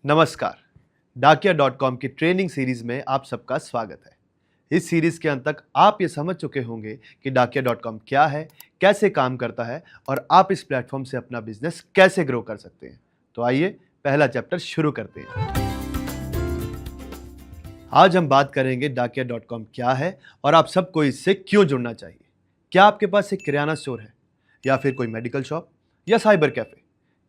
नमस्कार। डाकिया.com की training series में आप सबका स्वागत है। इस सीरीज के अंत तक आप ये समझ चुके होंगे कि डाकिया.com क्या है, कैसे काम करता है और आप इस प्लेटफॉर्म से अपना बिजनेस कैसे ग्रो कर सकते हैं। तो आइए पहला चैप्टर शुरू करते हैं। आज हम बात करेंगे डाकिया.com क्या है और आप सबको इससे क्यों जुड़ना चाहिए। क्या आपके पास एक किराना स्टोर है या फिर कोई मेडिकल शॉप या साइबर कैफे?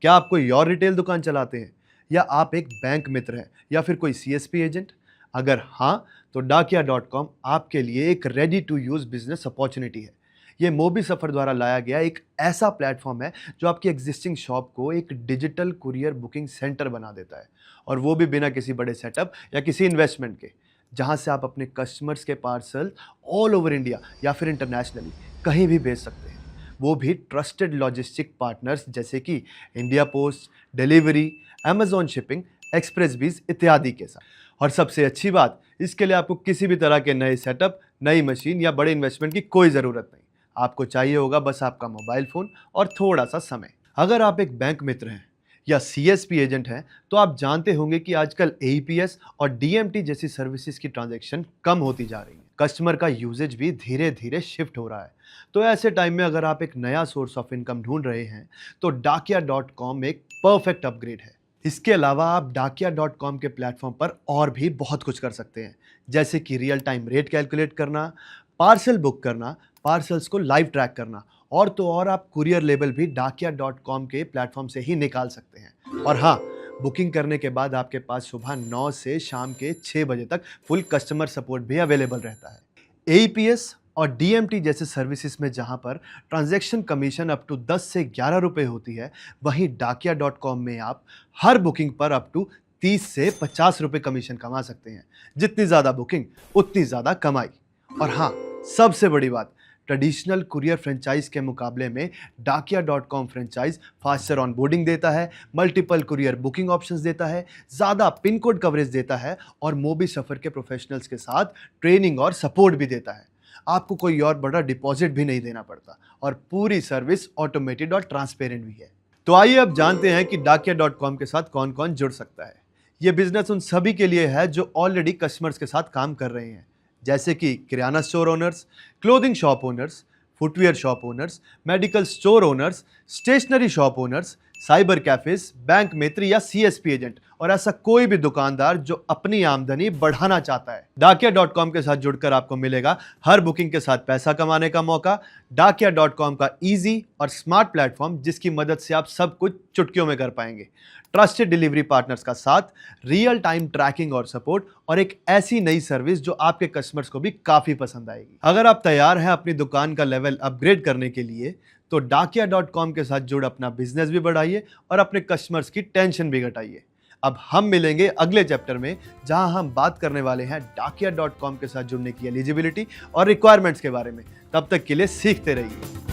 क्या आप कोई और रिटेल दुकान चलाते हैं या आप एक बैंक मित्र हैं या फिर कोई सीएसपी एजेंट? अगर हाँ, तो डाकिया.com आपके लिए एक ready to use business opportunity है। ये मोबी सफर द्वारा लाया गया एक ऐसा प्लेटफॉर्म है जो आपकी एग्जिस्टिंग शॉप को एक डिजिटल कुरियर बुकिंग सेंटर बना देता है, और वो भी बिना किसी बड़े सेटअप या किसी इन्वेस्टमेंट के, जहां से आप अपने कस्टमर्स के पार्सल ऑल ओवर इंडिया या फिर इंटरनेशनली कहीं भी भेज सकते हैं, वो भी ट्रस्टेड लॉजिस्टिक पार्टनर्स जैसे कि India post, delivery, Amazon shipping, express बीज इत्यादि के साथ। और सबसे अच्छी बात, इसके लिए आपको किसी भी तरह के नए सेटअप, नई मशीन या बड़े इन्वेस्टमेंट की कोई ज़रूरत नहीं। आपको चाहिए होगा बस आपका मोबाइल फ़ोन और थोड़ा सा समय। अगर आप एक बैंक मित्र हैं या सीएसपी एजेंट हैं, तो आप जानते होंगे कि आजकल एईपीएस और डीएमटी जैसी सर्विसेज की ट्रांजैक्शन कम होती जा रही है। कस्टमर का यूजेज भी धीरे धीरे शिफ्ट हो रहा है। तो ऐसे टाइम में अगर आप एक नया सोर्स ऑफ इनकम ढूंढ रहे हैं, तो डाकिया.com एक परफेक्ट अपग्रेड है। इसके अलावा आप डाकिया.com के प्लेटफॉर्म पर और भी बहुत कुछ कर सकते हैं, जैसे कि रियल टाइम रेट कैलकुलेट करना, पार्सल बुक करना, पार्सल्स को लाइव ट्रैक करना, और तो और आप कुरियर लेबल भी डाकिया.com के प्लेटफॉर्म से ही निकाल सकते हैं। और हाँ, बुकिंग करने के बाद आपके पास सुबह 9 से शाम के 6 बजे तक फुल कस्टमर सपोर्ट भी अवेलेबल रहता है। एईपीएस और डीएमटी जैसे सर्विसेज में जहां पर ट्रांजैक्शन कमीशन अप टू 10 से 11 रुपए होती है, वहीं डाकिया.com में आप हर बुकिंग पर अप टू 30 से 50 रुपए कमीशन कमा सकते हैं। जितनी ज़्यादा बुकिंग उतनी ज़्यादा कमाई। और हाँ, सबसे बड़ी बात, ट्रेडिशनल कुरियर फ्रेंचाइज के मुकाबले में डाकिया.com फ्रेंचाइज फास्टर ऑनबोर्डिंग देता है, मल्टीपल कुरियर बुकिंग ऑप्शंस देता है, ज़्यादा पिन कोड कवरेज देता है और मोबी सफ़र के प्रोफेशनल्स के साथ ट्रेनिंग और सपोर्ट भी देता है। आपको कोई और बड़ा डिपॉजिट भी नहीं देना पड़ता और पूरी सर्विस ऑटोमेटेड और ट्रांसपेरेंट भी है। तो आइए अब जानते हैं कि डाकिया.com के साथ कौन कौन जुड़ सकता है। ये बिजनेस उन सभी के लिए है जो ऑलरेडी कस्टमर्स के साथ काम कर रहे हैं, जैसे कि kirana store owners, clothing shop owners, footwear shop owners, medical store owners, stationery shop owners, cyber cafes, bank Mitra या सीएसपी एजेंट, और ऐसा कोई भी दुकानदार जो अपनी आमदनी बढ़ाना चाहता है। डाकिया.com के साथ जुड़कर आपको मिलेगा हर बुकिंग के साथ पैसा कमाने का मौका। डाकिया.com का इजी और स्मार्ट प्लेटफॉर्म, जिसकी मदद से आप सब कुछ चुटकियों में कर पाएंगे। ट्रस्टेड डिलीवरी पार्टनर्स का साथ, रियल टाइम ट्रैकिंग और सपोर्ट, और एक ऐसी नई सर्विस जो आपके कस्टमर्स को भी काफी पसंद आएगी। अगर आप तैयार हैं अपनी दुकान का लेवल अपग्रेड करने के लिए, तो डाकिया.com के साथ जुड़ अपना बिजनेस भी बढ़ाइए और अपने कस्टमर्स की टेंशन भी घटाइए। अब हम मिलेंगे अगले चैप्टर में, जहां हम बात करने वाले हैं डाकिया.com के साथ जुड़ने की एलिजिबिलिटी और रिक्वायरमेंट्स के बारे में। तब तक के लिए सीखते रहिए।